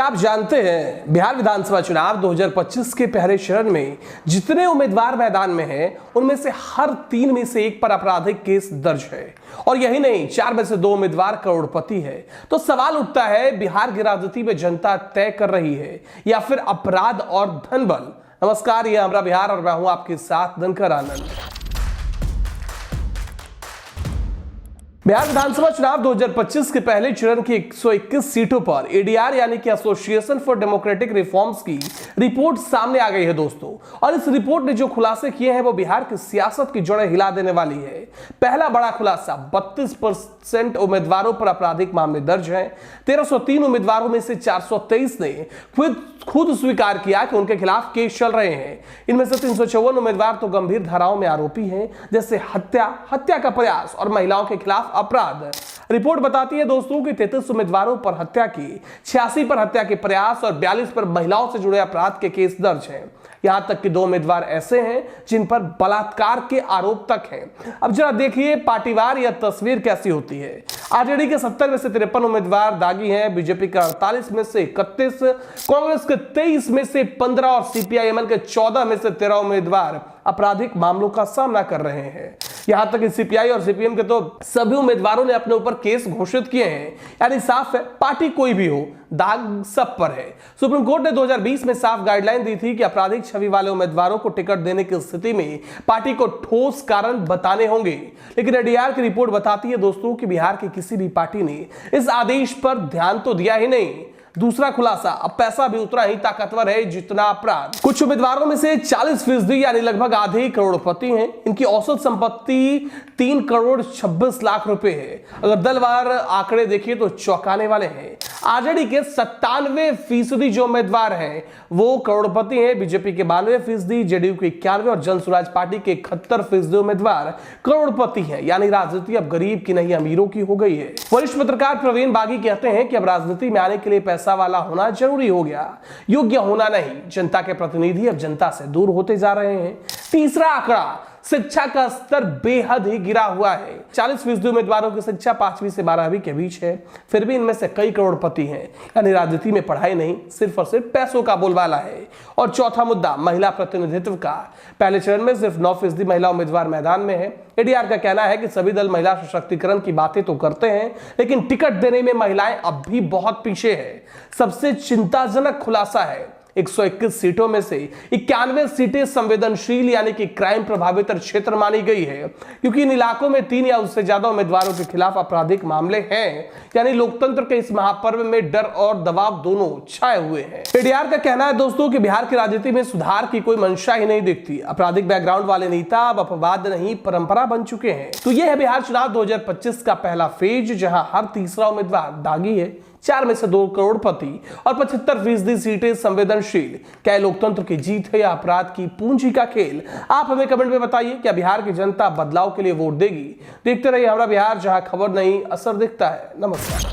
क्या आप जानते हैं बिहार विधानसभा चुनाव 2025 के पहले चरण में जितने उम्मीदवार मैदान में हैं उनमें से हर 3 में से 1 पर आपराधिक केस दर्ज है और यही नहीं 4 में से 2 उम्मीदवार करोड़पति है। तो सवाल उठता है बिहार की राजनीति में जनता तय कर रही है या फिर अपराध और धन बल। नमस्कार, ये हमारा बिहार और मैं हूं आपके साथ दिनकर आनंद। बिहार विधानसभा चुनाव 2025 के पहले चरण की 121 सीटों पर एडीआर यानी कि एसोसिएशन फॉर डेमोक्रेटिक रिफॉर्म्स की रिपोर्ट सामने आ गई है दोस्तों। और इस रिपोर्ट ने जो खुलासे किए हैं वो बिहार की सियासत की जड़ें हिला देने वाली है। पहला बड़ा खुलासा, 32% उम्मीदवारों पर आपराधिक मामले दर्ज हैं। 1303 उम्मीदवारों में से 423 ने खुद स्वीकार किया कि उनके खिलाफ केस चल रहे हैं। इनमें से 354 उम्मीदवार तो गंभीर धाराओं में आरोपी हैं, जैसे हत्या का प्रयास और महिलाओं के खिलाफ अपराध। रिपोर्ट बताती है दोस्तों कि 33 उम्मीदवारों पर हत्या की, 86 पर हत्या के प्रयास और 42 पर महिलाओं से जुड़े अपराध के केस दर्ज हैं। यहां तक कि 2 उम्मीदवार ऐसे हैं जिन पर बलात्कार के आरोप तक हैं। अब जरा देखिए पार्टीवार यह तस्वीर कैसी होती है। आरजेडी के 70 में से 53 उम्मीदवार दागी हैं, बीजेपी के 48 में से 31, कांग्रेस के 23 में से 15 और सीपीआईएमएल के 14 में से 13 उम्मीदवार आपराधिक मामलों का सामना कर रहे हैं। यहां तक कि सीपीआई और सीपीएम के तो सभी उम्मीदवारों ने अपने ऊपर केस घोषित किए हैं। यानी साफ है, पार्टी कोई भी हो, दाग सब पर है। सुप्रीम कोर्ट ने 2020 में साफ गाइडलाइन दी थी कि आपराधिक छवि वाले उम्मीदवारों को टिकट देने की स्थिति में पार्टी को ठोस कारण बताने होंगे। लेकिन एडीआर की रिपोर्ट बताती है दोस्तों कि बिहार की किसी भी पार्टी ने इस आदेश पर ध्यान तो दिया ही नहीं। दूसरा खुलासा, अब पैसा भी उतना ही ताकतवर है जितना अपराध। कुछ उम्मीदवारों में से 40% यानी लगभग आधे करोड़पति हैं। इनकी औसत संपत्ति 3 करोड़ 26 लाख रुपए है। अगर दलवार आंकड़े देखिए तो चौंकाने वाले हैं। आरजेडी के 97% जो उम्मीदवार हैं वो करोड़पति हैं, बीजेपी के 92%, जेडीयू के 91 और जन स्वराज पार्टी के 71% उम्मीदवार करोड़पति हैं। यानी राजनीति अब गरीब की नहीं अमीरों की हो गई है। वरिष्ठ पत्रकार प्रवीण बागी कहते हैं कि अब राजनीति में आने के लिए पैसा वाला होना जरूरी हो गया, योग्य होना नहीं। जनता के प्रतिनिधि अब जनता से दूर होते जा रहे हैं। तीसरा आंकड़ा, शिक्षा का स्तर बेहद ही गिरा हुआ है। 40% उम्मीदवारों की शिक्षा 5वीं से 12वीं के बीच है, फिर भी इनमें से कई करोड़पति हैं। यानी राजनीति में पढ़ाई नहीं, सिर्फ और सिर्फ पैसों का बोलबाला है। और चौथा मुद्दा, महिला प्रतिनिधित्व का। पहले चरण में सिर्फ 9% महिला उम्मीदवार मैदान में है। एडीआर का कहना है कि सभी दल महिला सशक्तिकरण की बातें तो करते हैं, लेकिन टिकट देने में महिलाएं अब भी बहुत पीछे है। सबसे चिंताजनक खुलासा है, 121 सीटों में से 91 सीटें संवेदनशील यानी कि क्राइम प्रभावित क्षेत्र मानी गई है, क्योंकि इन इलाकों में 3 या उससे ज्यादा उम्मीदवारों के खिलाफ आपराधिक मामले हैं। यानी लोकतंत्र के इस महापर्व में डर और दबाव दोनों छाए हुए हैं। एडीआर का कहना है दोस्तों कि बिहार की राजनीति में सुधार की कोई मंशा ही नहीं दिखती। आपराधिक बैकग्राउंड वाले नेता अब अपवाद नहीं परंपरा बन चुके हैं। तो यह है बिहार चुनाव 2025 का पहला फेज, जहां हर तीसरा उम्मीदवार दागी है, 4 में से 2 करोड़पति और 75% सीटें संवेदनशील। क्या लोकतंत्र की जीत है या अपराध की पूंजी का खेल? आप हमें कमेंट में बताइए। क्या बिहार की जनता बदलाव के लिए वोट देगी? देखते रहिए हमारा बिहार, जहां खबर नहीं असर दिखता है। नमस्कार।